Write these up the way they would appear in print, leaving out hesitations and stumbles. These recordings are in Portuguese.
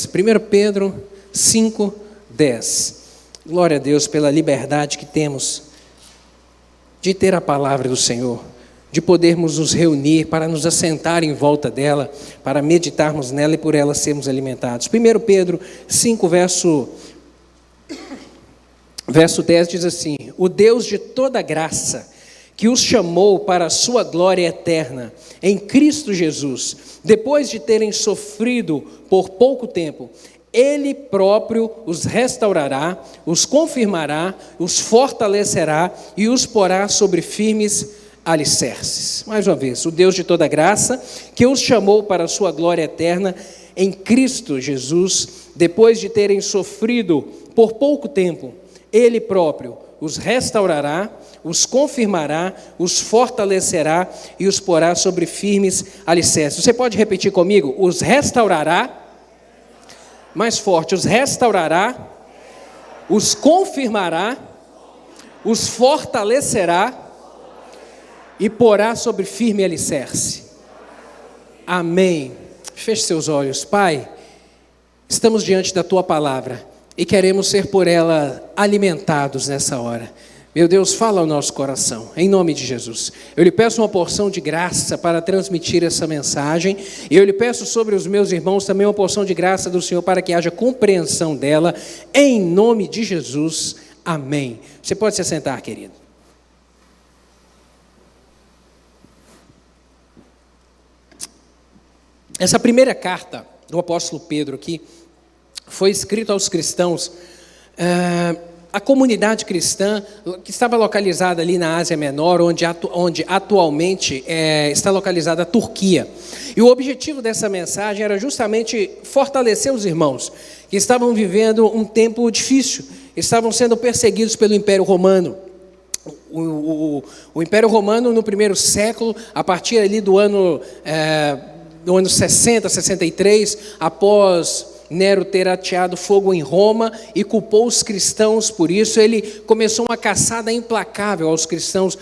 10. 1 Pedro 5, 10. Glória a Deus pela liberdade que temos de ter a palavra do Senhor, de podermos nos reunir para nos assentar em volta dela, para meditarmos nela e por ela sermos alimentados. 1 Pedro 5, verso 10 diz assim: o Deus de toda graça, que os chamou para a sua glória eterna em Cristo Jesus, depois de terem sofrido por pouco tempo, Ele próprio os restaurará, os confirmará, os fortalecerá e os porá sobre firmes alicerces. Mais uma vez, o Deus de toda graça, que os chamou para a sua glória eterna em Cristo Jesus, depois de terem sofrido por pouco tempo, Ele próprio os restaurará, os confirmará, os fortalecerá e os porá sobre firmes alicerces. Você pode repetir comigo? Os restaurará, mais forte, os restaurará, os confirmará, os fortalecerá e porá sobre firme alicerce. Amém. Feche seus olhos. Pai, estamos diante da Tua palavra e queremos ser por ela alimentados nessa hora. Meu Deus, fala ao nosso coração, em nome de Jesus. Eu lhe peço uma porção de graça para transmitir essa mensagem, e eu lhe peço sobre os meus irmãos também uma porção de graça do Senhor para que haja compreensão dela, em nome de Jesus. Amém. Você pode se assentar, querido. Essa primeira carta do apóstolo Pedro aqui foi escrita aos cristãos, a comunidade cristã que estava localizada ali na Ásia Menor, onde atualmente está localizada a Turquia. E o objetivo dessa mensagem era justamente fortalecer os irmãos que estavam vivendo um tempo difícil, estavam sendo perseguidos pelo Império Romano. O Império Romano, no primeiro século, a partir ali do ano 60, 63, após Nero ter ateado fogo em Roma e culpou os cristãos por isso, ele começou uma caçada implacável aos cristãos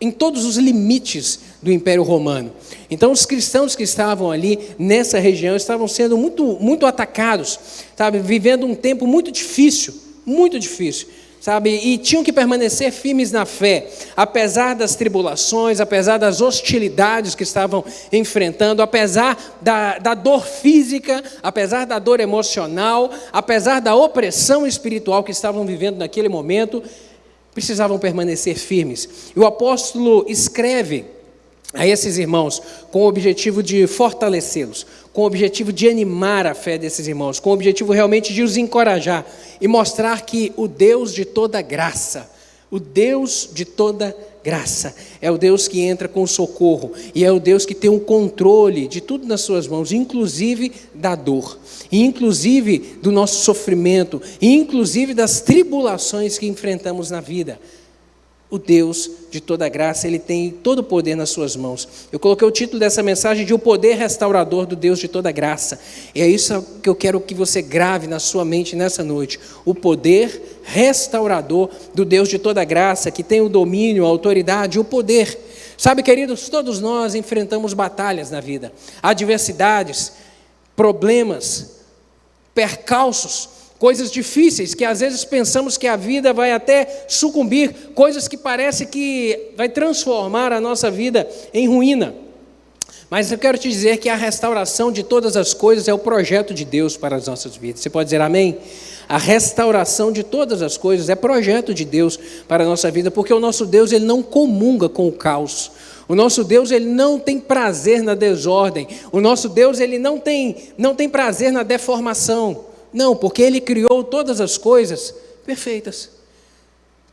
em todos os limites do Império Romano. Então os cristãos que estavam ali nessa região estavam sendo muito atacados, sabe, vivendo um tempo muito difícil, sabe, e tinham que permanecer firmes na fé, apesar das tribulações, apesar das hostilidades que estavam enfrentando, apesar da dor física, apesar da dor emocional, apesar da opressão espiritual que estavam vivendo naquele momento, precisavam permanecer firmes. E o apóstolo escreve a esses irmãos com o objetivo de fortalecê-los, com o objetivo de animar a fé desses irmãos, com o objetivo realmente de os encorajar e mostrar que o Deus de toda graça, o Deus de toda graça, é o Deus que entra com socorro e é o Deus que tem um controle de tudo nas suas mãos, inclusive da dor, e inclusive do nosso sofrimento, e inclusive das tribulações que enfrentamos na vida. O Deus de toda graça, Ele tem todo o poder nas suas mãos. Eu coloquei o título dessa mensagem de O Poder Restaurador do Deus de toda graça. E é isso que eu quero que você grave na sua mente nessa noite. O poder restaurador do Deus de toda graça, que tem o domínio, a autoridade, o poder. Sabe, queridos, todos nós enfrentamos batalhas na vida. Adversidades, problemas, percalços, coisas difíceis que às vezes pensamos que a vida vai até sucumbir, coisas que parece que vai transformar a nossa vida em ruína. Mas eu quero te dizer que a restauração de todas as coisas é o projeto de Deus para as nossas vidas. Você pode dizer amém? A restauração de todas as coisas é projeto de Deus para a nossa vida, porque o nosso Deus, Ele não comunga com o caos. O nosso Deus, Ele não tem prazer na desordem. O nosso Deus, Ele não tem prazer na deformação. Não, porque Ele criou todas as coisas perfeitas,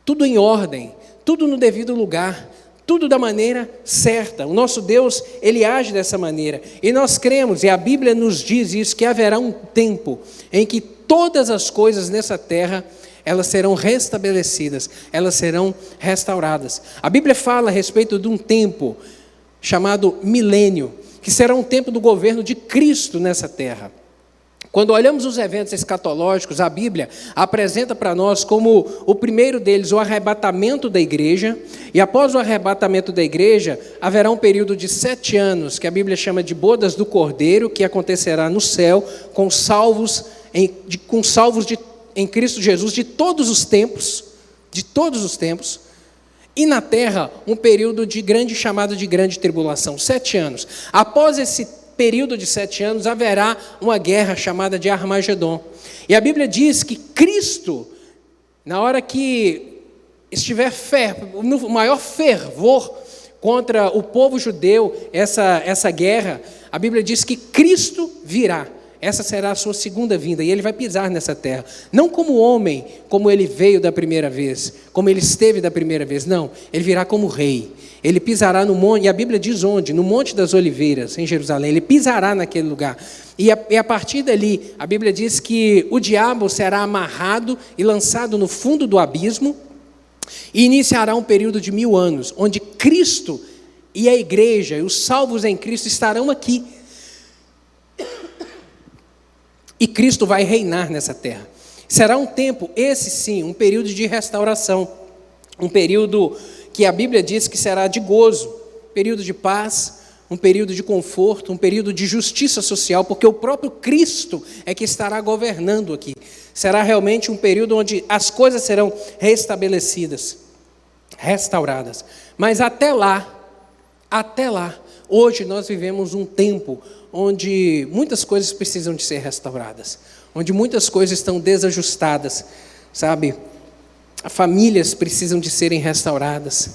tudo em ordem, tudo no devido lugar, tudo da maneira certa. O nosso Deus, Ele age dessa maneira, e nós cremos, e a Bíblia nos diz isso, que haverá um tempo em que todas as coisas nessa terra, elas serão restabelecidas, elas serão restauradas. A Bíblia fala a respeito de um tempo chamado milênio, que será um tempo do governo de Cristo nessa terra. Quando olhamos os eventos escatológicos, a Bíblia apresenta para nós como o primeiro deles o arrebatamento da igreja, e após o arrebatamento da igreja, haverá um período de 7 anos, que a Bíblia chama de bodas do Cordeiro, que acontecerá no céu, com salvos em Cristo Jesus de todos os tempos, e na terra um período chamado de grande tribulação, 7 anos. Após esse período de 7 anos, haverá uma guerra chamada de Armagedon. E a Bíblia diz que Cristo, na hora que estiver no maior fervor contra o povo judeu, essa guerra, a Bíblia diz que Cristo virá. Essa será a sua segunda vinda, e ele vai pisar nessa terra. Não como homem, como ele veio da primeira vez, como ele esteve da primeira vez. Não, ele virá como rei. Ele pisará no monte, e a Bíblia diz onde? No Monte das Oliveiras, em Jerusalém. Ele pisará naquele lugar. E a partir dali, a Bíblia diz que o diabo será amarrado e lançado no fundo do abismo, e iniciará um período de 1000 anos, onde Cristo e a igreja, e os salvos em Cristo estarão aqui. E Cristo vai reinar nessa terra. Será um tempo, esse sim, um período de restauração. Um período que a Bíblia diz que será de gozo, período de paz, um período de conforto, um período de justiça social, porque o próprio Cristo é que estará governando aqui. Será realmente um período onde as coisas serão restabelecidas, restauradas. Mas até lá, hoje nós vivemos um tempo onde muitas coisas precisam de ser restauradas, onde muitas coisas estão desajustadas, sabe? Famílias precisam de serem restauradas,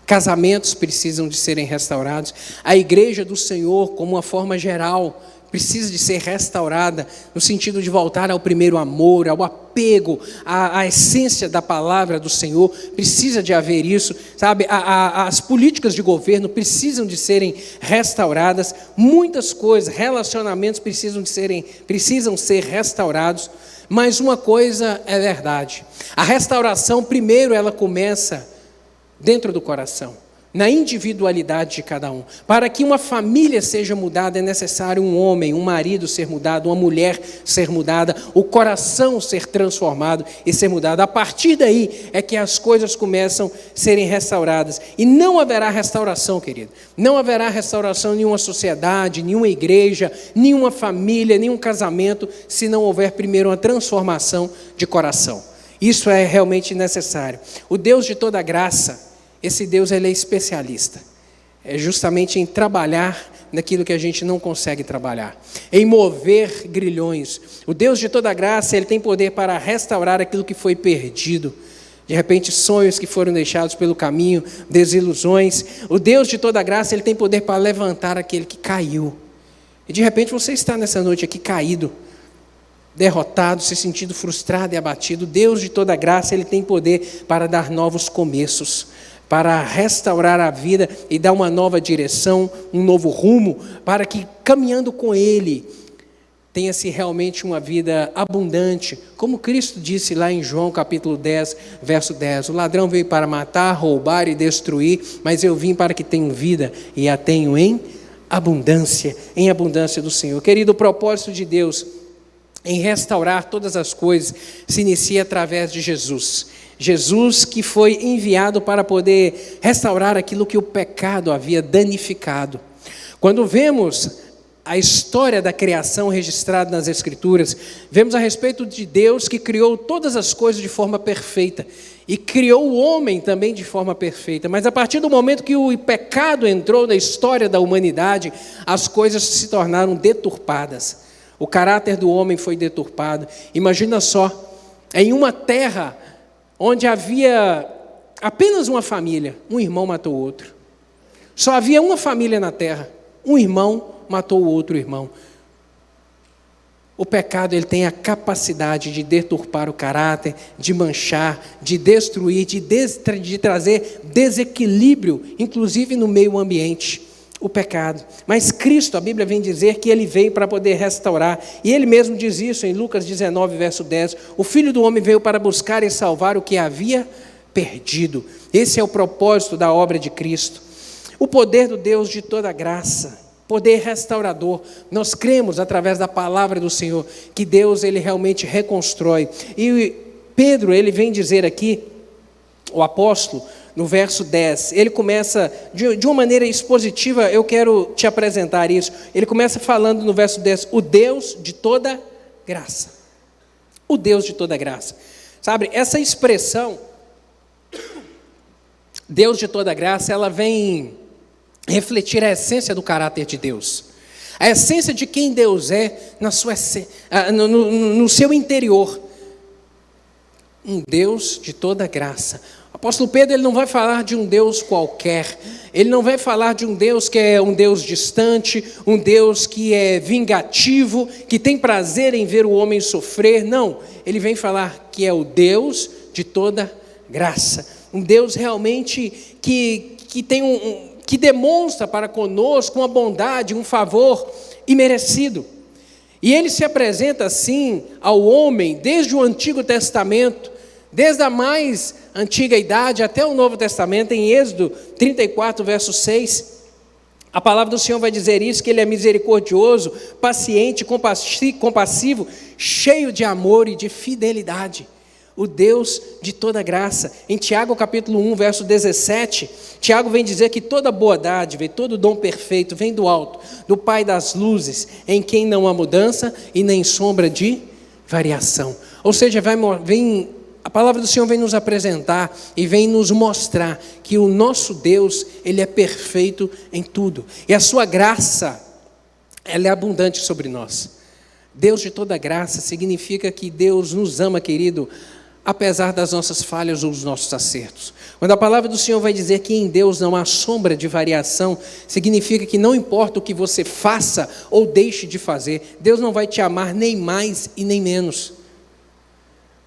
casamentos precisam de serem restaurados, a igreja do Senhor, como uma forma geral, precisa de ser restaurada, no sentido de voltar ao primeiro amor, ao apego, à essência da palavra do Senhor. Precisa de haver isso, sabe? As políticas de governo precisam de serem restauradas, muitas coisas, relacionamentos precisam ser restaurados, mas uma coisa é verdade, a restauração primeiro ela começa dentro do coração, na individualidade de cada um. Para que uma família seja mudada, é necessário um homem, um marido ser mudado, uma mulher ser mudada, o coração ser transformado e ser mudado. A partir daí é que as coisas começam a serem restauradas. E não haverá restauração, querido. Não haverá restauração em nenhuma sociedade, nenhuma igreja, nenhuma família, nenhum casamento, se não houver primeiro uma transformação de coração. Isso é realmente necessário. O Deus de toda graça, esse Deus ele é especialista, é justamente em trabalhar naquilo que a gente não consegue trabalhar, em mover grilhões. O Deus de toda graça, ele tem poder para restaurar aquilo que foi perdido, de repente sonhos que foram deixados pelo caminho, desilusões. O Deus de toda graça, ele tem poder para levantar aquele que caiu, e de repente você está nessa noite aqui caído, derrotado, se sentindo frustrado e abatido. Deus de toda graça, ele tem poder para dar novos começos, para restaurar a vida e dar uma nova direção, um novo rumo, para que caminhando com Ele, tenha-se realmente uma vida abundante, como Cristo disse lá em João capítulo 10, verso 10, o ladrão veio para matar, roubar e destruir, mas eu vim para que tenham vida e a tenham em abundância do Senhor. Querido, o propósito de Deus em restaurar todas as coisas se inicia através de Jesus. Jesus que foi enviado para poder restaurar aquilo que o pecado havia danificado. Quando vemos a história da criação registrada nas Escrituras, vemos a respeito de Deus que criou todas as coisas de forma perfeita e criou o homem também de forma perfeita, mas a partir do momento que o pecado entrou na história da humanidade, as coisas se tornaram deturpadas, o caráter do homem foi deturpado. Imagina só, em uma terra onde havia apenas uma família, um irmão matou o outro. Só havia uma família na terra, um irmão matou o outro irmão. O pecado ele tem a capacidade de deturpar o caráter, de manchar, de destruir, de trazer desequilíbrio, inclusive no meio ambiente. O pecado. Mas Cristo, a Bíblia vem dizer que Ele veio para poder restaurar. E Ele mesmo diz isso em Lucas 19, verso 10. O Filho do Homem veio para buscar e salvar o que havia perdido. Esse é o propósito da obra de Cristo. O poder do Deus de toda graça. poder restaurador. Nós cremos através da palavra do Senhor que Deus, ele realmente reconstrói. E Pedro, ele vem dizer aqui, o apóstolo, no verso 10, ele começa de uma maneira expositiva. Eu quero te apresentar isso. Ele começa falando no verso 10, o Deus de toda graça. O Deus de toda graça. Sabe, essa expressão, Deus de toda graça, ela vem refletir a essência do caráter de Deus. A essência de quem Deus é no seu interior. Um Deus de toda graça. O apóstolo Pedro, ele não vai falar de um Deus qualquer. Ele não vai falar de um Deus que é um Deus distante, um Deus que é vingativo, que tem prazer em ver o homem sofrer. Não, ele vem falar que é o Deus de toda graça. Um Deus realmente que tem que demonstra para conosco uma bondade, um favor imerecido. E ele se apresenta assim ao homem desde o Antigo Testamento, desde a mais antiga idade até o Novo Testamento. Em Êxodo 34, verso 6, a palavra do Senhor vai dizer isso, que ele é misericordioso, paciente, compassivo, cheio de amor e de fidelidade. O Deus de toda graça. Em Tiago capítulo 1, verso 17, Tiago vem dizer que toda boa dádiva e todo dom perfeito vem do alto, do Pai das luzes, em quem não há mudança e nem sombra de variação. Ou seja, a palavra do Senhor vem nos apresentar e vem nos mostrar que o nosso Deus, ele é perfeito em tudo. E a sua graça, ela é abundante sobre nós. Deus de toda graça significa que Deus nos ama, querido, apesar das nossas falhas ou dos nossos acertos. Quando a palavra do Senhor vai dizer que em Deus não há sombra de variação, significa que não importa o que você faça ou deixe de fazer, Deus não vai te amar nem mais e nem menos.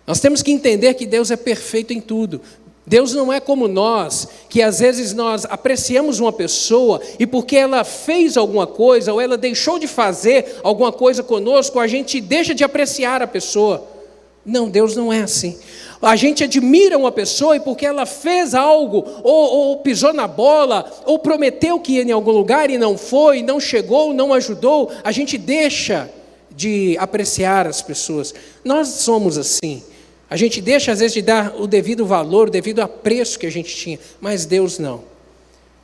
Nós temos que entender que Deus é perfeito em tudo. Deus não é como nós, que às vezes nós apreciamos uma pessoa e porque ela fez alguma coisa ou ela deixou de fazer alguma coisa conosco, a gente deixa de apreciar a pessoa. Não, Deus não é assim. A gente admira uma pessoa e porque ela fez algo, ou pisou na bola, ou prometeu que ia em algum lugar e não foi, não chegou, não ajudou, a gente deixa de apreciar as pessoas. Nós somos assim. A gente deixa às vezes de dar o devido valor, o devido apreço que a gente tinha, mas Deus não.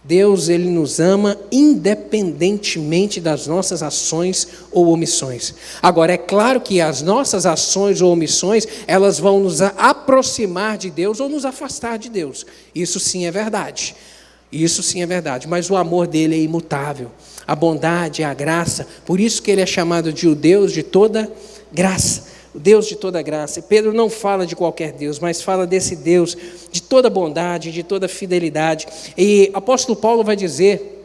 Deus, ele nos ama independentemente das nossas ações ou omissões. Agora, é claro que as nossas ações ou omissões, elas vão nos aproximar de Deus ou nos afastar de Deus. Isso sim é verdade. Isso sim é verdade. Mas o amor dele é imutável. A bondade, a graça. Por isso que ele é chamado de o Deus de toda graça. O Deus de toda graça. E Pedro não fala de qualquer Deus, mas fala desse Deus de toda bondade, de toda fidelidade. E o apóstolo Paulo vai dizer,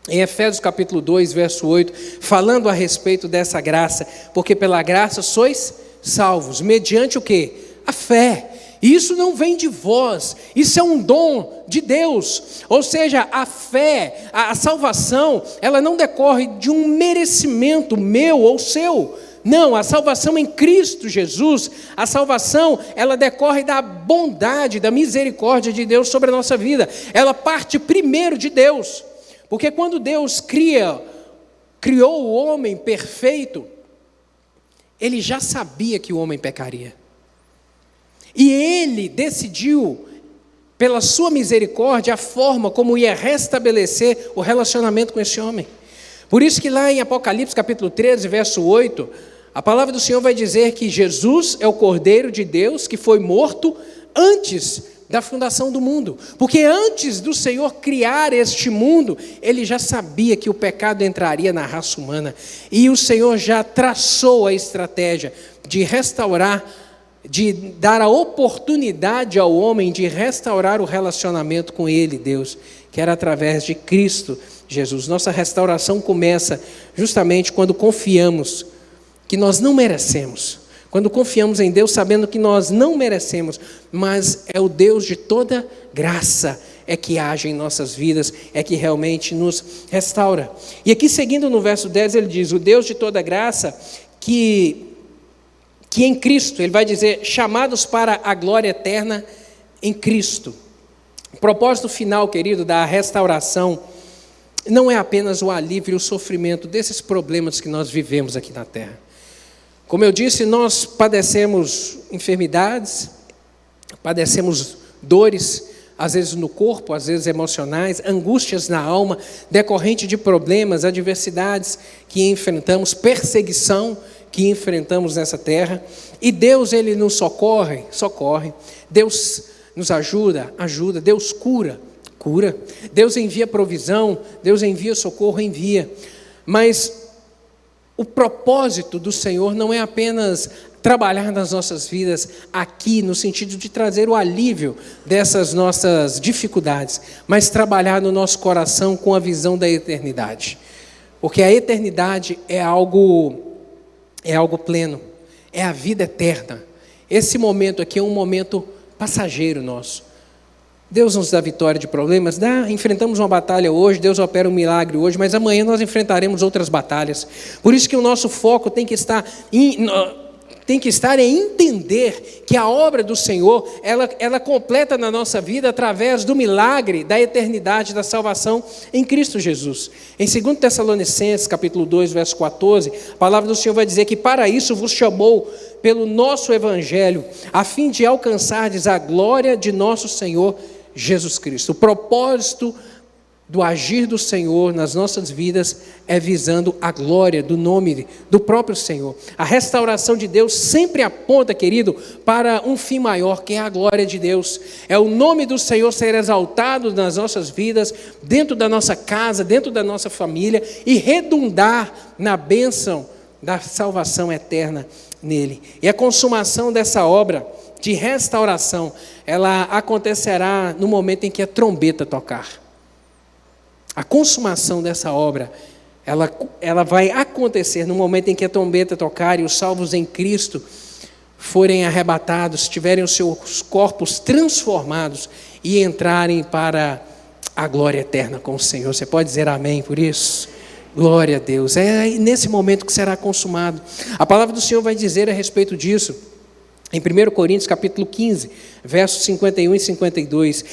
em Efésios capítulo 2, verso 8, falando a respeito dessa graça, porque pela graça sois salvos, mediante o quê? A fé. E isso não vem de vós, isso é um dom de Deus. Ou seja, a fé, a salvação, ela não decorre de um merecimento meu ou seu. Não, a salvação em Cristo Jesus, a salvação, ela decorre da bondade, da misericórdia de Deus sobre a nossa vida. Ela parte primeiro de Deus, porque quando Deus criou o homem perfeito, Ele já sabia que o homem pecaria. E Ele decidiu, pela sua misericórdia, a forma como ia restabelecer o relacionamento com esse homem. Por isso que lá em Apocalipse capítulo 13, verso 8, a palavra do Senhor vai dizer que Jesus é o Cordeiro de Deus que foi morto antes da fundação do mundo. Porque antes do Senhor criar este mundo, Ele já sabia que o pecado entraria na raça humana. E o Senhor já traçou a estratégia de restaurar, de dar a oportunidade ao homem de restaurar o relacionamento com Ele, Deus, que era através de Cristo Jesus. Nossa restauração começa justamente quando confiamos que nós não merecemos. Quando confiamos em Deus sabendo que nós não merecemos, mas é o Deus de toda graça, é que age em nossas vidas, é que realmente nos restaura. E aqui seguindo no verso 10 ele diz, o Deus de toda graça, que em Cristo, ele vai dizer, chamados para a glória eterna em Cristo. O propósito final, querido, da restauração não é apenas o alívio e o sofrimento desses problemas que nós vivemos aqui na terra. Como eu disse, nós padecemos enfermidades, padecemos dores, às vezes no corpo, às vezes emocionais, angústias na alma, decorrente de problemas, adversidades que enfrentamos, perseguição que enfrentamos nessa terra. E Deus, Ele nos socorre. Deus nos ajuda. Deus cura. Deus envia provisão, Deus envia socorro, envia. Mas o propósito do Senhor não é apenas trabalhar nas nossas vidas aqui, no sentido de trazer o alívio dessas nossas dificuldades, mas trabalhar no nosso coração com a visão da eternidade. Porque a eternidade é algo pleno, é a vida eterna. Esse momento aqui é um momento passageiro nosso. Deus nos dá vitória de problemas, enfrentamos uma batalha hoje, Deus opera um milagre hoje, mas amanhã nós enfrentaremos outras batalhas. Por isso que o nosso foco tem que estar em entender que a obra do Senhor, ela completa na nossa vida através do milagre da eternidade, da salvação em Cristo Jesus. Em 2 Tessalonicenses, capítulo 2, verso 14, a palavra do Senhor vai dizer que para isso vos chamou pelo nosso evangelho, a fim de alcançardes a glória de nosso Senhor Jesus Cristo. O propósito do agir do Senhor nas nossas vidas é visando a glória do nome do próprio Senhor. A restauração de Deus sempre aponta, querido, para um fim maior, que é a glória de Deus. É o nome do Senhor ser exaltado nas nossas vidas, dentro da nossa casa, dentro da nossa família, e redundar na bênção da salvação eterna nele. E a consumação dessa obra de restauração, ela acontecerá no momento em que a trombeta tocar. A consumação dessa obra, ela vai acontecer no momento em que a trombeta tocar e os salvos em Cristo forem arrebatados, tiverem os seus corpos transformados e entrarem para a glória eterna com o Senhor. Você pode dizer amém por isso? Glória a Deus. É nesse momento que será consumado. A palavra do Senhor vai dizer a respeito disso. Em 1 Coríntios capítulo 15, versos 51 e 52,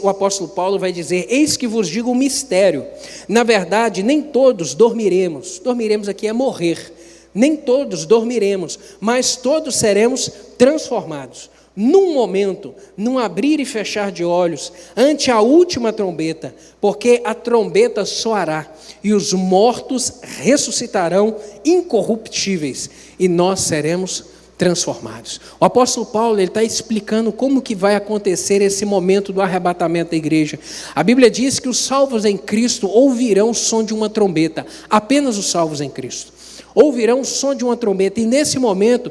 o apóstolo Paulo vai dizer: eis que vos digo um mistério, na verdade nem todos dormiremos aqui é morrer, nem todos dormiremos, mas todos seremos transformados, num momento, num abrir e fechar de olhos, ante a última trombeta, porque a trombeta soará, e os mortos ressuscitarão incorruptíveis, e nós seremos transformados. O apóstolo Paulo está explicando como que vai acontecer esse momento do arrebatamento da igreja. A Bíblia diz que os salvos em Cristo ouvirão o som de uma trombeta, apenas os salvos em Cristo ouvirão o som de uma trombeta, e nesse momento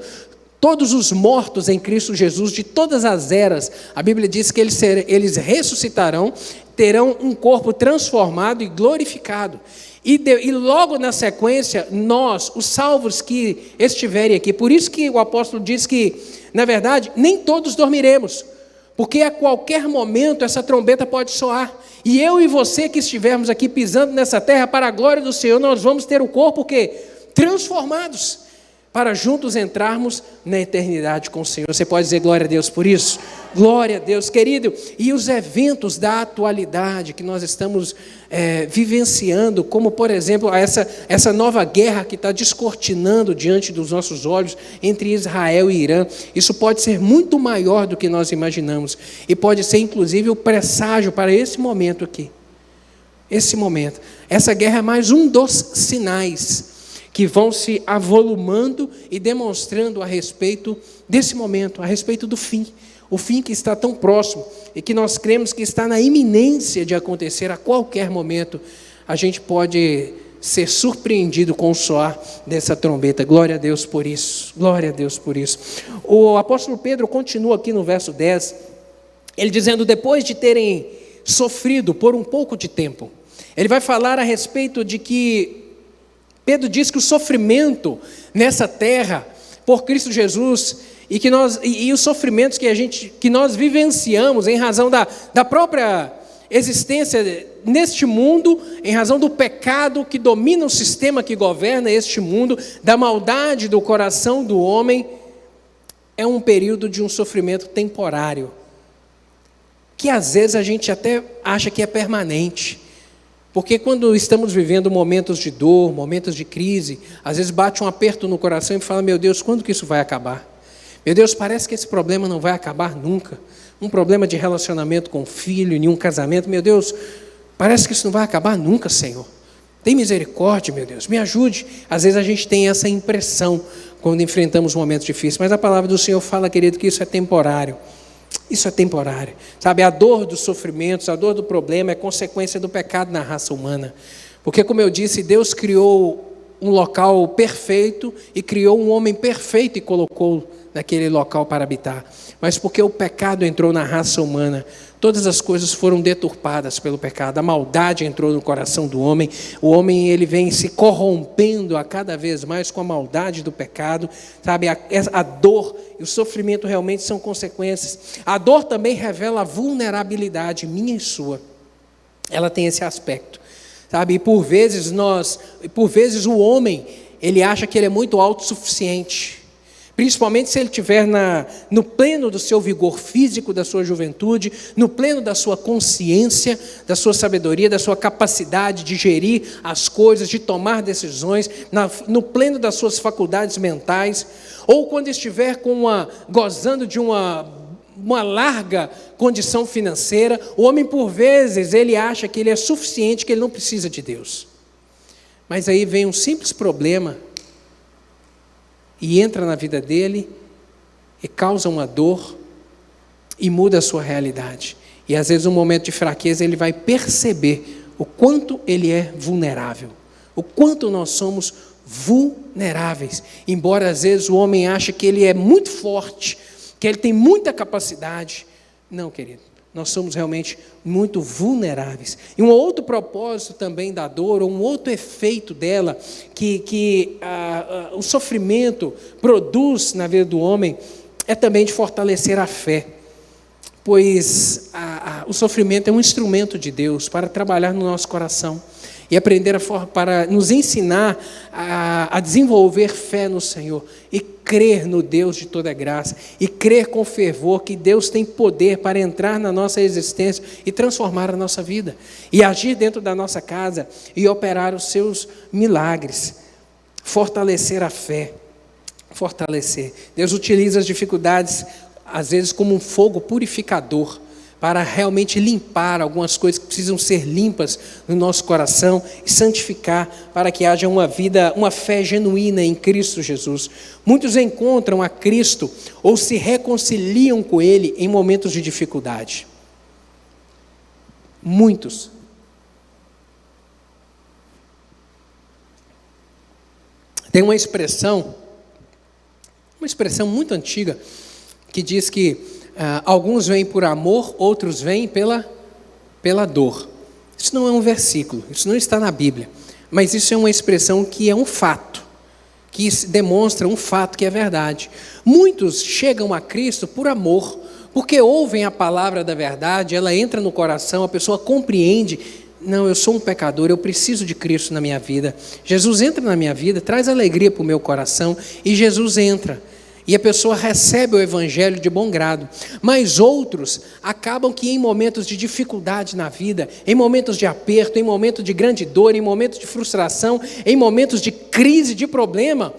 todos os mortos em Cristo Jesus, de todas as eras, a Bíblia diz que eles ressuscitarão, terão um corpo transformado e glorificado. E logo na sequência, nós, os salvos que estiverem aqui, por isso que o apóstolo diz que, na verdade, nem todos dormiremos, porque a qualquer momento essa trombeta pode soar, e eu e você que estivermos aqui pisando nessa terra, para a glória do Senhor, nós vamos ter o corpo transformados, para juntos entrarmos na eternidade com o Senhor. Você pode dizer glória a Deus por isso? Glória a Deus, querido. E os eventos da atualidade que nós estamos vivenciando, como por exemplo essa nova guerra que está descortinando diante dos nossos olhos entre Israel e Irã, isso pode ser muito maior do que nós imaginamos, e pode ser inclusive o presságio para esse momento aqui. Esse momento, essa guerra é mais um dos sinais que vão se avolumando e demonstrando a respeito desse momento, a respeito do fim. O fim que está tão próximo e que nós cremos que está na iminência de acontecer a qualquer momento. A gente pode ser surpreendido com o soar dessa trombeta. Glória a Deus por isso. Glória a Deus por isso. O apóstolo Pedro continua aqui no verso 10, ele dizendo: depois de terem sofrido por um pouco de tempo, ele vai falar a respeito de que Pedro diz que o sofrimento nessa terra por Cristo Jesus e os sofrimentos que nós vivenciamos em razão da própria existência neste mundo, em razão do pecado que domina o sistema que governa este mundo, da maldade do coração do homem, é um período de um sofrimento temporário, que às vezes a gente até acha que é permanente. Porque quando estamos vivendo momentos de dor, momentos de crise, às vezes bate um aperto no coração e fala: meu Deus, quando que isso vai acabar? Meu Deus, parece que esse problema não vai acabar nunca. Um problema de relacionamento com o filho, em um casamento, meu Deus, parece que isso não vai acabar nunca, Senhor. Tem misericórdia, meu Deus, me ajude. Às vezes a gente tem essa impressão quando enfrentamos momentos difíceis, mas a palavra do Senhor fala, querido, que isso é temporário. Isso é temporário, sabe? A dor dos sofrimentos, a dor do problema é consequência do pecado na raça humana. Porque, como eu disse, Deus criou um local perfeito e criou um homem perfeito e colocou naquele local para habitar. Mas porque o pecado entrou na raça humana, todas as coisas foram deturpadas pelo pecado. A maldade entrou no coração do homem. O homem, ele vem se corrompendo a cada vez mais com a maldade do pecado, sabe? A dor e o sofrimento realmente são consequências. A dor também revela a vulnerabilidade minha e sua. Ela tem esse aspecto, sabe? E por vezes o homem, ele acha que ele é muito autossuficiente. Principalmente se ele estiver no pleno do seu vigor físico, da sua juventude, no pleno da sua consciência, da sua sabedoria, da sua capacidade de gerir as coisas, de tomar decisões, no pleno das suas faculdades mentais, ou quando estiver gozando de uma larga condição financeira, o homem por vezes ele acha que ele é suficiente, que ele não precisa de Deus. Mas aí vem um simples problema e entra na vida dele e causa uma dor e muda a sua realidade. E às vezes, num momento de fraqueza, ele vai perceber o quanto ele é vulnerável, o quanto nós somos vulneráveis. Embora às vezes o homem ache que ele é muito forte, que ele tem muita capacidade. Não, querido, nós somos realmente muito vulneráveis. E um outro propósito também da dor, ou um outro efeito dela, que o sofrimento produz na vida do homem, é também de fortalecer a fé. Pois o sofrimento é um instrumento de Deus para trabalhar no nosso coração e aprender para nos ensinar a desenvolver fé no Senhor e crer no Deus de toda graça e crer com fervor que Deus tem poder para entrar na nossa existência e transformar a nossa vida e agir dentro da nossa casa e operar os seus milagres, fortalecer a fé, fortalecer. Deus utiliza as dificuldades às vezes como um fogo purificador para realmente limpar algumas coisas que precisam ser limpas no nosso coração e santificar para que haja uma fé genuína em Cristo Jesus. Muitos encontram a Cristo ou se reconciliam com Ele em momentos de dificuldade. Muitos. Tem uma expressão muito antiga que diz que alguns vêm por amor, outros vêm pela dor. Isso não é um versículo, isso não está na Bíblia, mas isso é uma expressão que é um fato, que demonstra um fato que é verdade. Muitos chegam a Cristo por amor, porque ouvem a palavra da verdade, ela entra no coração, a pessoa compreende: não, eu sou um pecador, eu preciso de Cristo na minha vida. Jesus entra na minha vida, traz alegria para o meu coração, e Jesus entra. E a pessoa recebe o evangelho de bom grado. Mas outros acabam que em momentos de dificuldade na vida, em momentos de aperto, em momentos de grande dor, em momentos de frustração, em momentos de crise, de problema,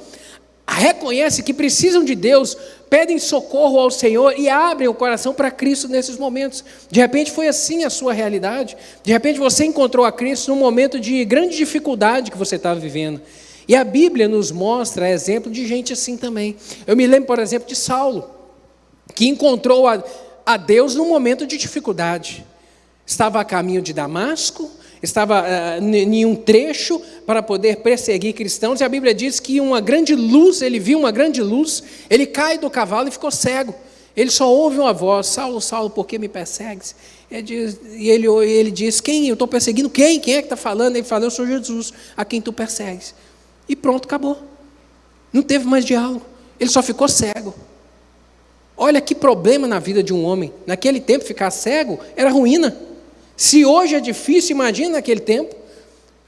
reconhecem que precisam de Deus, pedem socorro ao Senhor e abrem o coração para Cristo nesses momentos. De repente foi assim a sua realidade. De repente você encontrou a Cristo num momento de grande dificuldade que você estava vivendo. E a Bíblia nos mostra exemplo de gente assim também. Eu me lembro, por exemplo, de Saulo, que encontrou a Deus num momento de dificuldade. Estava a caminho de Damasco, estava em um trecho para poder perseguir cristãos, e a Bíblia diz que ele viu uma grande luz, ele cai do cavalo e ficou cego. Ele só ouve uma voz: Saulo, Saulo, por que me persegues? Ele diz: quem? Eu estou perseguindo quem? Quem é que está falando? Ele fala: eu sou Jesus, a quem tu persegues. E pronto, acabou. Não teve mais diálogo. Ele só ficou cego. Olha que problema na vida de um homem. Naquele tempo, ficar cego era ruína. Se hoje é difícil, imagina naquele tempo.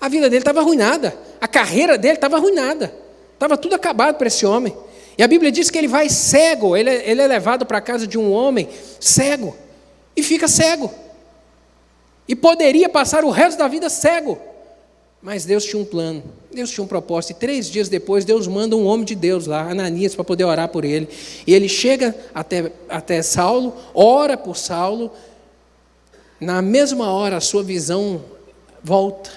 A vida dele estava arruinada. A carreira dele estava arruinada. Estava tudo acabado para esse homem. E a Bíblia diz que ele vai cego. Ele é levado para a casa de um homem cego. E fica cego. e poderia passar o resto da vida cego. Mas Deus tinha um plano, Deus tinha um propósito, e 3 dias depois Deus manda um homem de Deus lá, Ananias, para poder orar por ele, e ele chega até Saulo, ora por Saulo, na mesma hora a sua visão volta,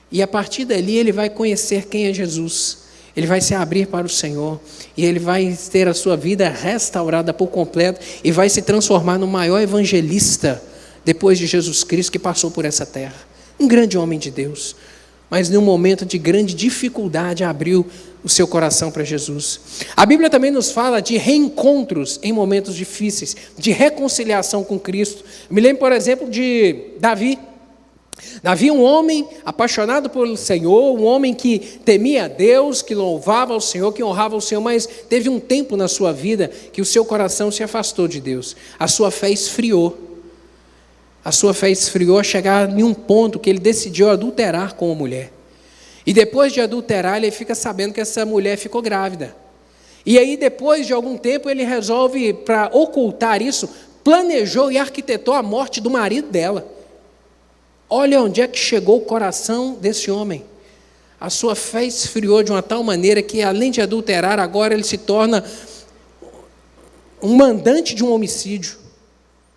e a partir dali ele vai conhecer quem é Jesus, ele vai se abrir para o Senhor, e ele vai ter a sua vida restaurada por completo, e vai se transformar no maior evangelista, depois de Jesus Cristo, que passou por essa terra, um grande homem de Deus, mas num momento de grande dificuldade abriu o seu coração para Jesus. A Bíblia também nos fala de reencontros em momentos difíceis, de reconciliação com Cristo. Me lembro, por exemplo, de Davi. Davi, um homem apaixonado pelo Senhor, um homem que temia a Deus, que louvava ao Senhor, que honrava ao Senhor, mas teve um tempo na sua vida que o seu coração se afastou de Deus. A sua fé esfriou. A sua fé esfriou a chegar em um ponto que ele decidiu adulterar com uma mulher. E depois de adulterar, ele fica sabendo que essa mulher ficou grávida. E aí, depois de algum tempo, ele resolve, para ocultar isso, planejou e arquitetou a morte do marido dela. Olha onde é que chegou o coração desse homem. A sua fé esfriou de uma tal maneira que, além de adulterar, agora ele se torna um mandante de um homicídio.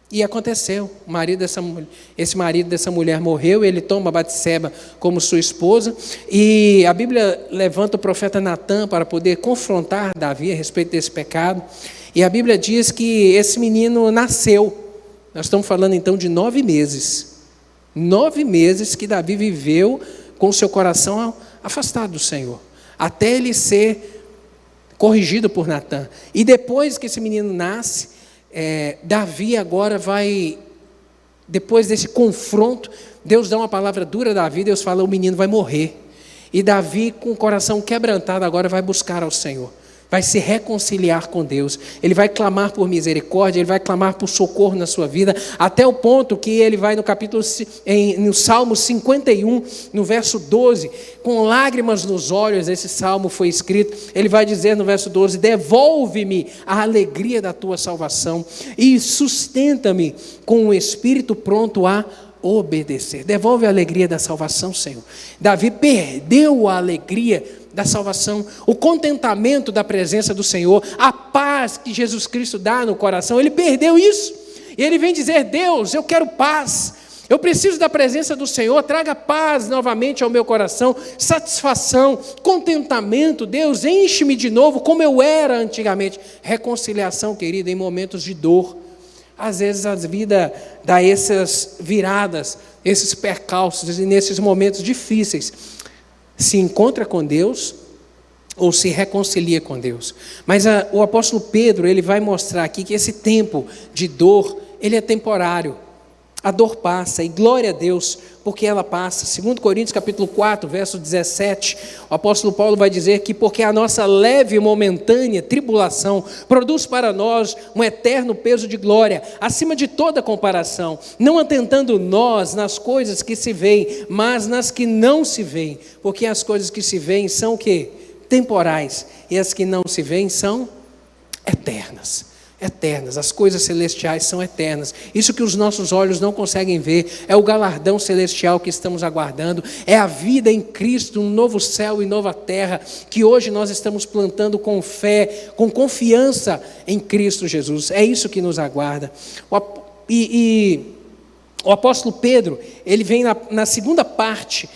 E aconteceu, esse marido dessa mulher morreu, ele toma Batseba como sua esposa, e a Bíblia levanta o profeta Natã para poder confrontar Davi a respeito desse pecado, e a Bíblia diz que esse menino nasceu. Nós estamos falando então de 9 meses, 9 meses que Davi viveu com o seu coração afastado do Senhor, até ele ser corrigido por Natã. E depois que esse menino nasce, Davi agora vai, depois desse confronto, Deus dá uma palavra dura a Davi, Deus fala, o menino vai morrer. E Davi, com o coração quebrantado, agora vai buscar ao Senhor, vai se reconciliar com Deus, ele vai clamar por misericórdia, ele vai clamar por socorro na sua vida, até o ponto que ele vai no Salmo 51, no verso 12, com lágrimas nos olhos, esse salmo foi escrito, ele vai dizer no verso 12, devolve-me a alegria da tua salvação, e sustenta-me com um espírito pronto a obedecer. Devolve a alegria da salvação, Senhor. Davi perdeu a alegria da salvação, o contentamento da presença do Senhor, a paz que Jesus Cristo dá no coração, ele perdeu isso, e ele vem dizer, Deus, eu quero paz, eu preciso da presença do Senhor, traga paz novamente ao meu coração, satisfação, contentamento, Deus, enche-me de novo, como eu era antigamente, reconciliação, querida, em momentos de dor. Às vezes a vida dá essas viradas, esses percalços, e nesses momentos difíceis, se encontra com Deus ou se reconcilia com Deus. Mas o apóstolo Pedro, ele vai mostrar aqui que esse tempo de dor, ele é temporário. A dor passa, e glória a Deus, porque ela passa. 2 Coríntios capítulo 4, verso 17, o apóstolo Paulo vai dizer que porque a nossa leve e momentânea tribulação produz para nós um eterno peso de glória, acima de toda comparação, não atentando nós nas coisas que se veem, mas nas que não se veem, porque as coisas que se veem são o quê? Temporais, e as que não se veem são eternas. Eternas, as coisas celestiais são eternas, isso que os nossos olhos não conseguem ver, é o galardão celestial que estamos aguardando, é a vida em Cristo, um novo céu e nova terra, que hoje nós estamos plantando com fé, com confiança em Cristo Jesus, é isso que nos aguarda. O apóstolo Pedro, ele vem na segunda parte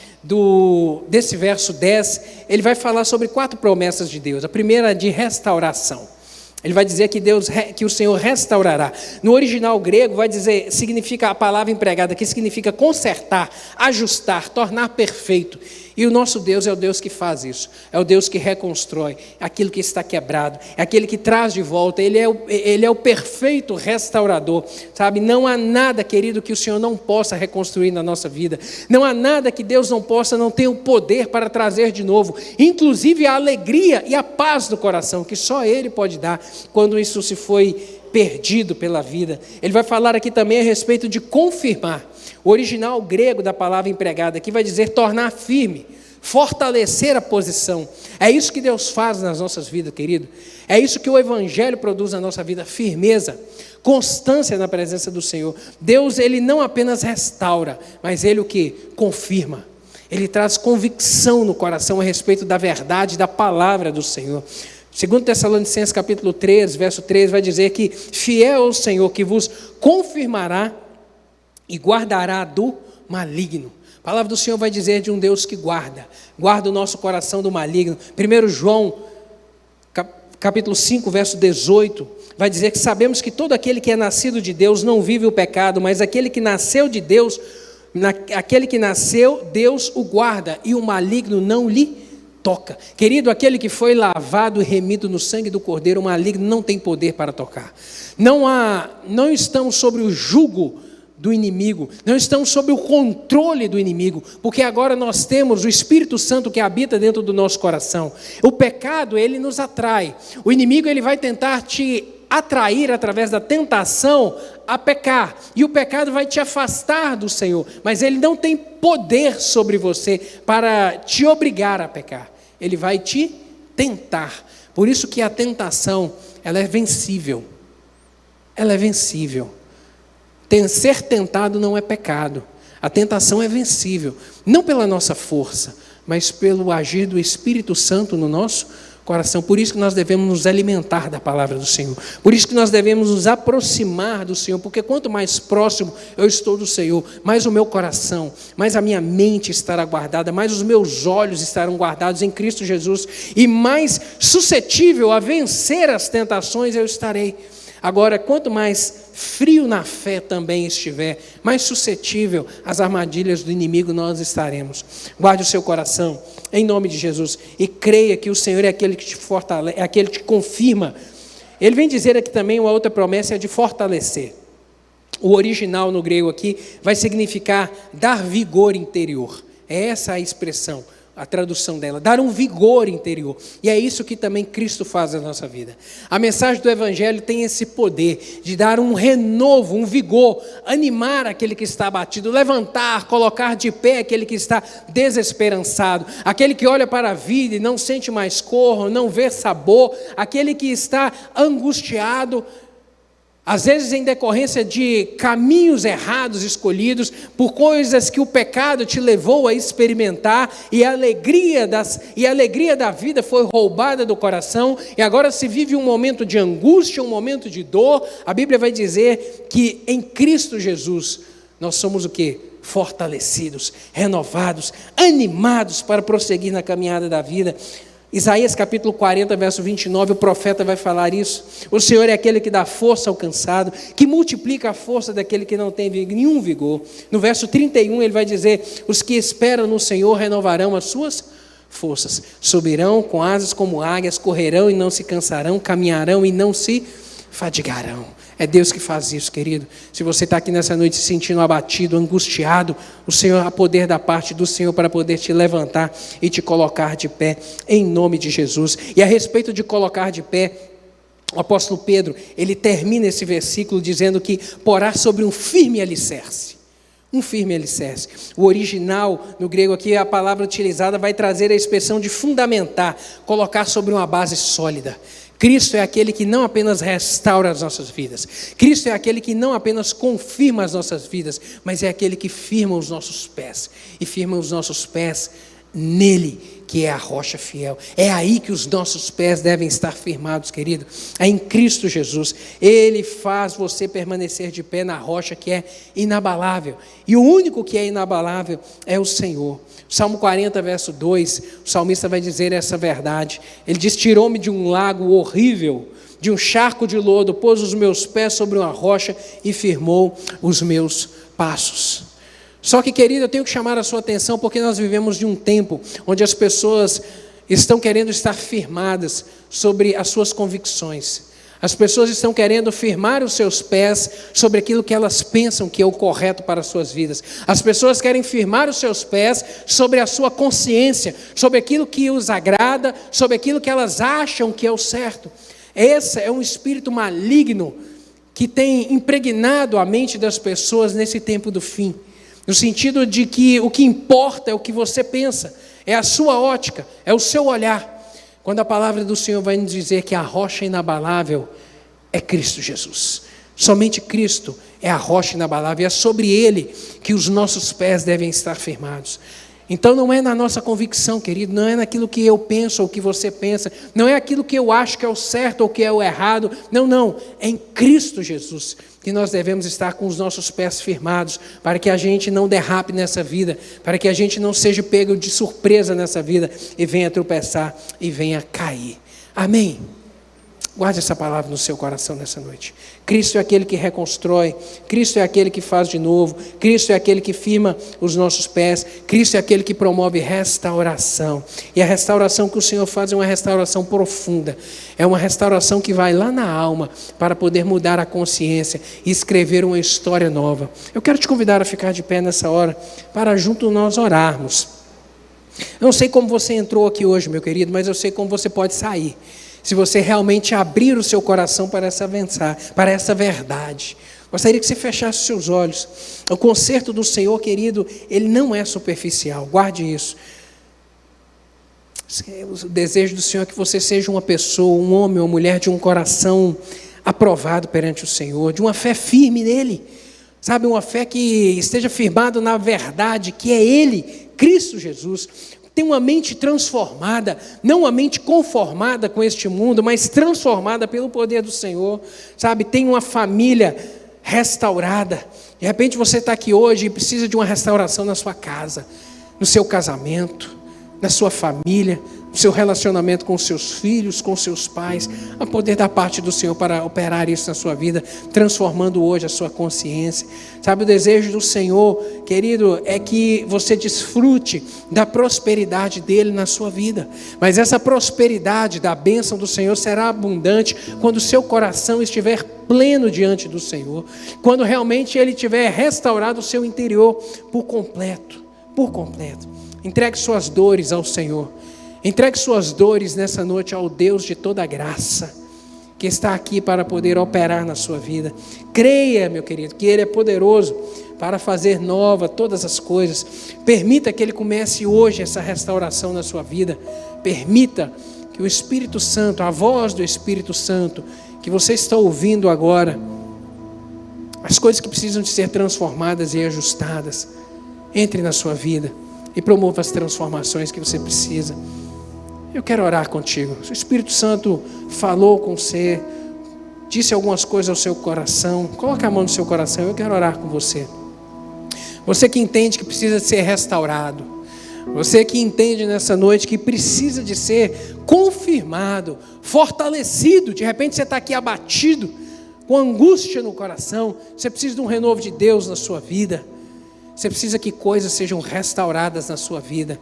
desse verso 10, ele vai falar sobre 4 promessas de Deus, a primeira é de restauração. Ele vai dizer que o Senhor restaurará. No original grego significa a palavra empregada aqui, significa consertar, ajustar, tornar perfeito. E o nosso Deus é o Deus que faz isso, é o Deus que reconstrói aquilo que está quebrado, é aquele que traz de volta, Ele é o perfeito restaurador, sabe? Não há nada, querido, que o Senhor não possa reconstruir na nossa vida, não há nada que Deus não tenha o poder para trazer de novo, inclusive a alegria e a paz do coração, que só Ele pode dar, quando isso se foi perdido pela vida. Ele vai falar aqui também a respeito de confirmar. O original grego da palavra empregada aqui vai dizer tornar firme, fortalecer a posição. É isso que Deus faz nas nossas vidas, querido. É isso que o Evangelho produz na nossa vida, firmeza, constância na presença do Senhor. Deus, Ele não apenas restaura, mas Ele o que? Confirma. Ele traz convicção no coração a respeito da verdade, da palavra do Senhor. 2 Tessalonicenses capítulo 3, verso 3, vai dizer que fiel é o Senhor que vos confirmará e guardará do maligno. A palavra do Senhor vai dizer de um Deus que guarda o nosso coração do maligno. 1 João, capítulo 5, verso 18, vai dizer que sabemos que todo aquele que é nascido de Deus não vive o pecado, mas aquele que nasceu de Deus, Deus o guarda e o maligno não lhe toca. Querido, aquele que foi lavado e remido no sangue do Cordeiro, o maligno não tem poder para tocar. Não estamos sobre o jugo do inimigo, não estamos sob o controle do inimigo, porque agora nós temos o Espírito Santo que habita dentro do nosso coração. O pecado, ele nos atrai. O inimigo, ele vai tentar te atrair através da tentação a pecar, e o pecado vai te afastar do Senhor, mas ele não tem poder sobre você para te obrigar a pecar. Ele vai te tentar. Por isso que a tentação, ela é vencível. Ela é vencível. Ser tentado não é pecado. A tentação é vencível, não pela nossa força, mas pelo agir do Espírito Santo no nosso coração. Por isso que nós devemos nos alimentar da palavra do Senhor. Por isso que nós devemos nos aproximar do Senhor, porque quanto mais próximo eu estou do Senhor, mais o meu coração, mais a minha mente estará guardada, mais os meus olhos estarão guardados em Cristo Jesus, e mais suscetível a vencer as tentações eu estarei. Agora, quanto mais frio na fé também estiver, mais suscetível às armadilhas do inimigo nós estaremos. Guarde o seu coração, em nome de Jesus, e creia que o Senhor é aquele que te fortalece, é aquele que te confirma. Ele vem dizer aqui também uma outra promessa, é de fortalecer. O original no grego aqui vai significar dar vigor interior. É essa a expressão, a tradução dela, dar um vigor interior. E é isso que também Cristo faz na nossa vida. A mensagem do Evangelho tem esse poder de dar um renovo, um vigor, animar aquele que está abatido, levantar, colocar de pé aquele que está desesperançado, aquele que olha para a vida e não sente mais cor, não vê sabor, aquele que está angustiado, às vezes em decorrência de caminhos errados escolhidos, por coisas que o pecado te levou a experimentar, e a alegria da vida foi roubada do coração, e agora se vive um momento de angústia, um momento de dor. A Bíblia vai dizer que em Cristo Jesus nós somos o quê? Fortalecidos, renovados, animados para prosseguir na caminhada da vida. Isaías capítulo 40, verso 29, o profeta vai falar isso. O Senhor é aquele que dá força ao cansado, que multiplica a força daquele que não tem nenhum vigor. No verso 31 ele vai dizer: os que esperam no Senhor renovarão as suas forças, subirão com asas como águias, correrão e não se cansarão, caminharão e não se fadigarão. É Deus que faz isso, querido. Se você está aqui nessa noite se sentindo abatido, angustiado, o Senhor, há poder da parte do Senhor para poder te levantar e te colocar de pé, em nome de Jesus. E a respeito de colocar de pé, o apóstolo Pedro, ele termina esse versículo dizendo que porá sobre um firme alicerce. Um firme alicerce. O original, no grego aqui, a palavra utilizada vai trazer a expressão de fundamentar, colocar sobre uma base sólida. Cristo é aquele que não apenas restaura as nossas vidas. Cristo é aquele que não apenas confirma as nossas vidas, mas é aquele que firma os nossos pés. E firma os nossos pés nele, que é a rocha fiel. É aí que os nossos pés devem estar firmados, querido. É em Cristo Jesus. Ele faz você permanecer de pé na rocha que é inabalável. E o único que é inabalável é o Senhor. Salmo 40, verso 2, o salmista vai dizer essa verdade. Ele diz: tirou-me de um lago horrível, de um charco de lodo, pôs os meus pés sobre uma rocha e firmou os meus passos. Só que, querido, eu tenho que chamar a sua atenção, porque nós vivemos de um tempo onde as pessoas estão querendo estar firmadas sobre as suas convicções. As pessoas estão querendo firmar os seus pés sobre aquilo que elas pensam que é o correto para as suas vidas. As pessoas querem firmar os seus pés sobre a sua consciência, sobre aquilo que os agrada, sobre aquilo que elas acham que é o certo. Esse é um espírito maligno que tem impregnado a mente das pessoas nesse tempo do fim. No sentido de que o que importa é o que você pensa. é a sua ótica, é o seu olhar. Quando a palavra do Senhor vai nos dizer que a rocha inabalável é Cristo Jesus. Somente Cristo é a rocha inabalável, e é sobre Ele que os nossos pés devem estar firmados. Então não é na nossa convicção, querido, não é naquilo que eu penso ou que você pensa, não é aquilo que eu acho que é o certo ou que é o errado, não, é em Cristo Jesus que nós devemos estar com os nossos pés firmados, para que a gente não derrape nessa vida, para que a gente não seja pego de surpresa nessa vida e venha tropeçar e venha cair. Amém? Guarde essa palavra no seu coração nessa noite. Cristo é aquele que reconstrói, Cristo é aquele que faz de novo, Cristo é aquele que firma os nossos pés, Cristo é aquele que promove restauração. E a restauração que o Senhor faz é uma restauração profunda, é uma restauração que vai lá na alma para poder mudar a consciência e escrever uma história nova. Eu quero te convidar a ficar de pé nessa hora para junto nós orarmos. Eu não sei como você entrou aqui hoje, meu querido, mas eu sei como você pode sair. Se você realmente abrir o seu coração para essa verdade. Gostaria que você fechasse os seus olhos. O conserto do Senhor, querido, ele não é superficial. Guarde isso. O desejo do Senhor é que você seja uma pessoa, um homem ou mulher de um coração aprovado perante o Senhor, de uma fé firme nele. Sabe, uma fé que esteja firmada na verdade, que é Ele, Cristo Jesus. Tem uma mente transformada, não uma mente conformada com este mundo, mas transformada pelo poder do Senhor, sabe? Tem uma família restaurada. De repente você está aqui hoje e precisa de uma restauração na sua casa, no seu casamento, na sua família, no seu relacionamento com seus filhos, com seus pais. Há poder da parte do Senhor para operar isso na sua vida, transformando hoje a sua consciência. Sabe, o desejo do Senhor, querido, é que você desfrute da prosperidade dEle na sua vida. Mas essa prosperidade da bênção do Senhor será abundante quando o seu coração estiver pleno diante do Senhor. Quando realmente Ele tiver restaurado o seu interior por completo. Por completo. Entregue suas dores ao Senhor. Entregue suas dores nessa noite ao Deus de toda graça, que está aqui para poder operar na sua vida. Creia, meu querido, que Ele é poderoso para fazer nova todas as coisas. Permita que Ele comece hoje essa restauração na sua vida. Permita que o Espírito Santo, a voz do Espírito Santo, que você está ouvindo agora, as coisas que precisam de ser transformadas e ajustadas, entre na sua vida e promova as transformações que você precisa. Eu quero orar contigo. Se o Espírito Santo falou com você, disse algumas coisas ao seu coração, coloque a mão no seu coração, eu quero orar com você. Você que entende que precisa ser restaurado, você que entende nessa noite que precisa de ser confirmado, fortalecido, de repente você está aqui abatido, com angústia no coração, você precisa de um renovo de Deus na sua vida. Você precisa que coisas sejam restauradas na sua vida.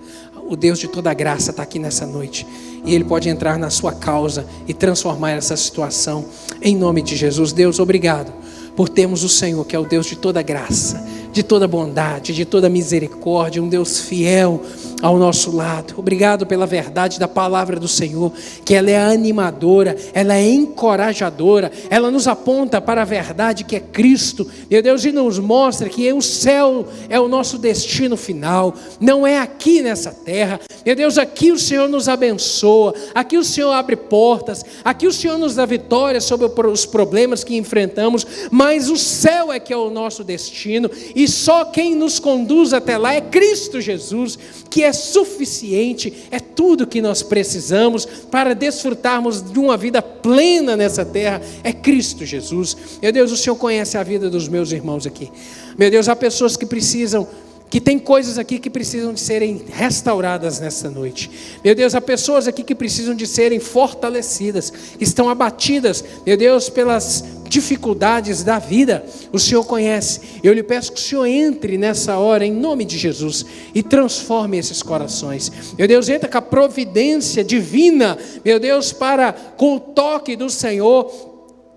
O Deus de toda graça está aqui nessa noite. E Ele pode entrar na sua causa e transformar essa situação. Em nome de Jesus. Deus, obrigado por termos o Senhor, que é o Deus de toda graça, de toda bondade, de toda misericórdia. Um Deus fiel ao nosso lado. Obrigado pela verdade da palavra do Senhor, que ela é animadora, ela é encorajadora, ela nos aponta para a verdade que é Cristo, meu Deus, e nos mostra que o céu é o nosso destino final, não é aqui nessa terra. Meu Deus, aqui o Senhor nos abençoa, aqui o Senhor abre portas, aqui o Senhor nos dá vitória sobre os problemas que enfrentamos, mas o céu é que é o nosso destino, e só quem nos conduz até lá é Cristo Jesus, que é suficiente, é tudo que nós precisamos para desfrutarmos de uma vida plena nessa terra, é Cristo Jesus. Meu Deus, o Senhor conhece a vida dos meus irmãos aqui. Meu Deus, há pessoas que precisam, que tem coisas aqui que precisam de serem restauradas nessa noite. Meu Deus, há pessoas aqui que precisam de serem fortalecidas, estão abatidas, meu Deus, pelas dificuldades da vida. O Senhor conhece. Eu lhe peço que o Senhor entre nessa hora em nome de Jesus e transforme esses corações. Meu Deus, entra com a providência divina, meu Deus, para com o toque do Senhor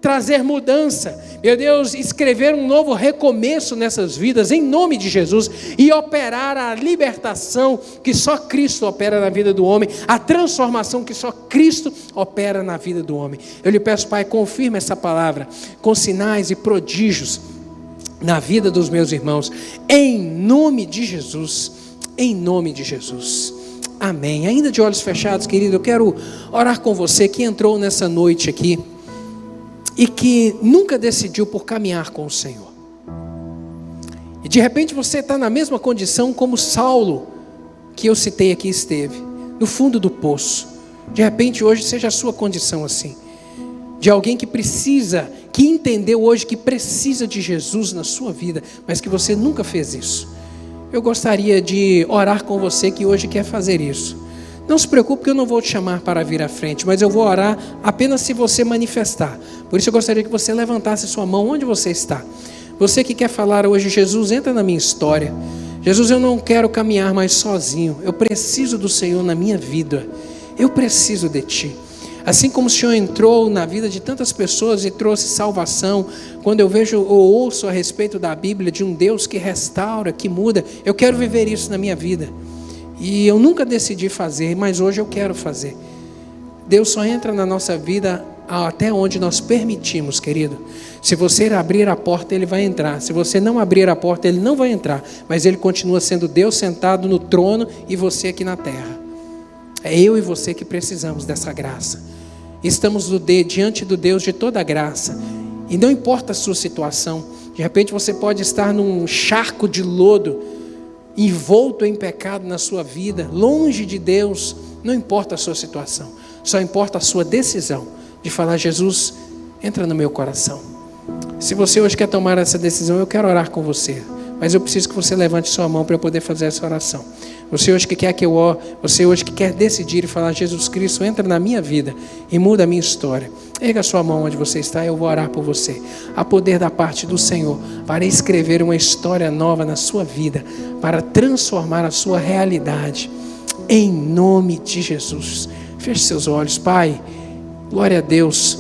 trazer mudança, meu Deus, escrever um novo recomeço nessas vidas, em nome de Jesus, e operar a libertação que só Cristo opera na vida do homem, a transformação que só Cristo opera na vida do homem. Eu lhe peço, Pai, confirma essa palavra com sinais e prodígios na vida dos meus irmãos, em nome de Jesus, em nome de Jesus. amém. Ainda de olhos fechados, querido, eu quero orar com você que entrou nessa noite aqui e que nunca decidiu por caminhar com o Senhor. E de repente você está na mesma condição como Saulo, que eu citei aqui, esteve, no fundo do poço. De repente hoje seja a sua condição assim, de alguém que entendeu hoje que precisa de Jesus na sua vida, mas que você nunca fez isso. Eu gostaria de orar com você que hoje quer fazer isso. Não se preocupe que eu não vou te chamar para vir à frente, mas eu vou orar apenas se você manifestar. Por isso eu gostaria que você levantasse sua mão onde você está. Você que quer falar hoje: Jesus, entra na minha história. Jesus, eu não quero caminhar mais sozinho. Eu preciso do Senhor na minha vida. Eu preciso de Ti. Assim como o Senhor entrou na vida de tantas pessoas e trouxe salvação, quando eu vejo ou ouço a respeito da Bíblia, de um Deus que restaura, que muda, eu quero viver isso na minha vida. E eu nunca decidi fazer, mas hoje eu quero fazer. Deus só entra na nossa vida até onde nós permitimos, querido. Se você abrir a porta, Ele vai entrar. Se você não abrir a porta, Ele não vai entrar. Mas Ele continua sendo Deus sentado no trono e você aqui na terra. É eu e você que precisamos dessa graça. Estamos diante do Deus de toda graça. E não importa a sua situação. De repente você pode estar num charco de lodo, envolto em pecado na sua vida, longe de Deus. Não importa a sua situação. Só importa a sua decisão de falar: Jesus, entra no meu coração. Se você hoje quer tomar essa decisão, eu quero orar com você. Mas eu preciso que você levante sua mão para eu poder fazer essa oração. Você hoje que quer que eu ore, você hoje que quer decidir e falar: Jesus Cristo, entra na minha vida e muda a minha história. Erga sua mão onde você está, eu vou orar por você. Há poder da parte do Senhor para escrever uma história nova na sua vida, para transformar a sua realidade. Em nome de Jesus. Feche seus olhos, Pai. Glória a Deus.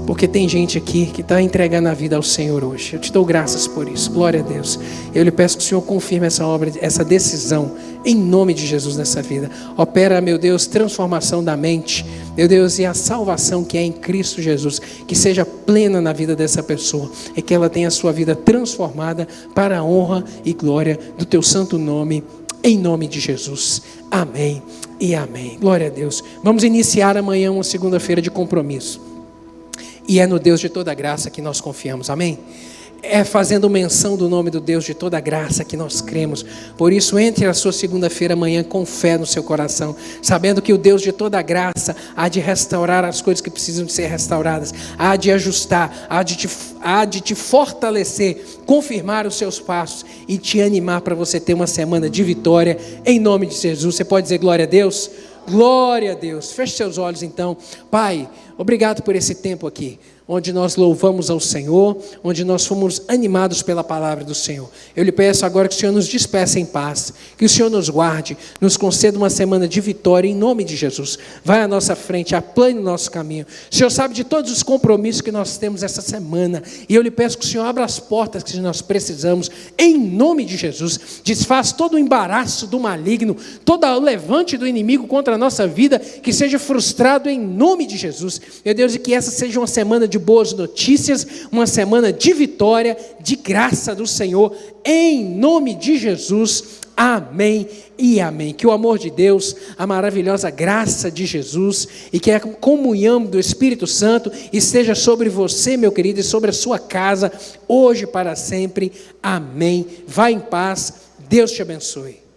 Porque tem gente aqui que está entregando a vida ao Senhor hoje. Eu te dou graças por isso. Glória a Deus. Eu lhe peço que o Senhor confirme essa obra, essa decisão, em nome de Jesus nessa vida. Opera, meu Deus, transformação da mente, meu Deus, e a salvação que é em Cristo Jesus, que seja plena na vida dessa pessoa, e que ela tenha a sua vida transformada para a honra e glória do teu santo nome, em nome de Jesus. Amém e amém. Glória a Deus. Vamos iniciar amanhã uma segunda-feira de compromisso. E é no Deus de toda graça que nós confiamos, amém? É fazendo menção do nome do Deus de toda graça que nós cremos. Por isso, entre a sua segunda-feira amanhã com fé no seu coração, sabendo que o Deus de toda graça há de restaurar as coisas que precisam de ser restauradas, há de ajustar, há de te fortalecer, confirmar os seus passos e te animar para você ter uma semana de vitória, em nome de Jesus. Você pode dizer glória a Deus? Glória a Deus. Feche seus olhos então. Pai, obrigado por esse tempo aqui, onde nós louvamos ao Senhor, onde nós fomos animados pela palavra do Senhor. Eu lhe peço agora que o Senhor nos despeça em paz, que o Senhor nos guarde, nos conceda uma semana de vitória em nome de Jesus. Vai à nossa frente, aplane o nosso caminho. O Senhor sabe de todos os compromissos que nós temos essa semana, e eu lhe peço que o Senhor abra as portas que nós precisamos, em nome de Jesus. Desfaz todo o embaraço do maligno, todo o levante do inimigo contra a nossa vida, que seja frustrado em nome de Jesus. Meu Deus, e que essa seja uma semana de boas notícias, uma semana de vitória, de graça do Senhor, em nome de Jesus, amém e amém. Que o amor de Deus, a maravilhosa graça de Jesus e que a comunhão do Espírito Santo esteja sobre você, meu querido, e sobre a sua casa, hoje e para sempre, amém. Vá em paz, Deus te abençoe.